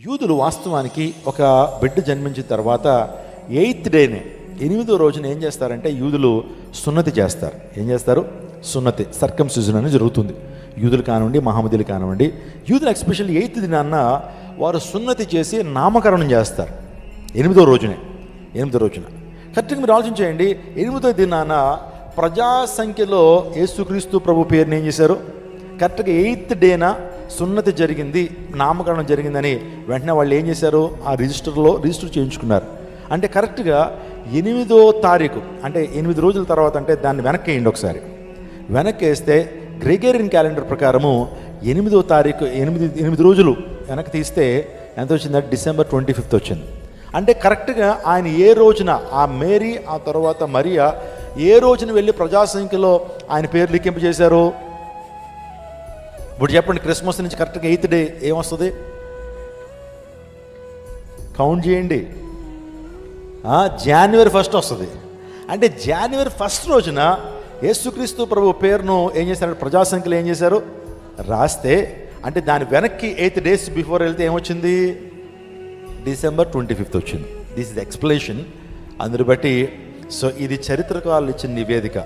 యూదులు వాస్తవానికి ఒక బిడ్డ జన్మించిన తర్వాత 8th డేనే 8వ రోజున ఏం చేస్తారంటే యూదులు సున్నతి చేస్తారు. ఏం చేస్తారు? సున్నతి, సర్కంసిజన్ అని జరుగుతుంది. యూదులు కానివ్వండి, మహమ్మదీలు కానివ్వండి, యూదులు ఎస్పెషల్లీ 8th దినాన్న వారు సున్నతి చేసి నామకరణం చేస్తారు. 8వ రోజునే, 8వ రోజున కరెక్ట్గా మీరు ఆలోచించేయండి. 8వ దినాన ప్రజా సంఖ్యలో యేసుక్రీస్తు ప్రభు పేరుని ఏం చేశారు? కరెక్ట్గా 8th డేన సున్నతి జరిగింది, నామకరణం జరిగిందని వెంటనే వాళ్ళు ఏం చేశారు? ఆ రిజిస్టర్ చేయించుకున్నారు. అంటే కరెక్ట్గా 8వ తారీఖు, అంటే 8 రోజుల తర్వాత, అంటే దాన్ని వెనక్కి వేయండి ఒకసారి. వెనక్కి వేస్తే గ్రెగేరియన్ క్యాలెండర్ ప్రకారము 8వ తారీఖు 8 రోజులు వెనక్కి తీస్తే ఎంత వచ్చిందంటే December 25th వచ్చింది. అంటే కరెక్ట్గా ఆయన ఏ రోజున, ఆ మేరీ ఆ తర్వాత మరియా ఏ రోజున వెళ్ళి ప్రజాసంఖ్యలో ఆయన పేరు లిఖింపు చేశారు? ఇప్పుడు చెప్పండి, క్రిస్మస్ నుంచి కరెక్ట్గా 8th డే ఏమొస్తుంది? కౌంట్ చేయండి. January 1st వస్తుంది. అంటే January 1st రోజున యేసుక్రీస్తు ప్రభు పేరును ఏం చేశారు? ప్రజాసంఖ్యలో ఏం చేశారు? రాస్తే, అంటే దాని వెనక్కి 8 days బిఫోర్ వెళ్తే ఏమొచ్చింది? December 25th వచ్చింది. This is explanation. అందుని బట్టి, సో ఇది చరిత్రకారులు ఇచ్చిన నివేదిక.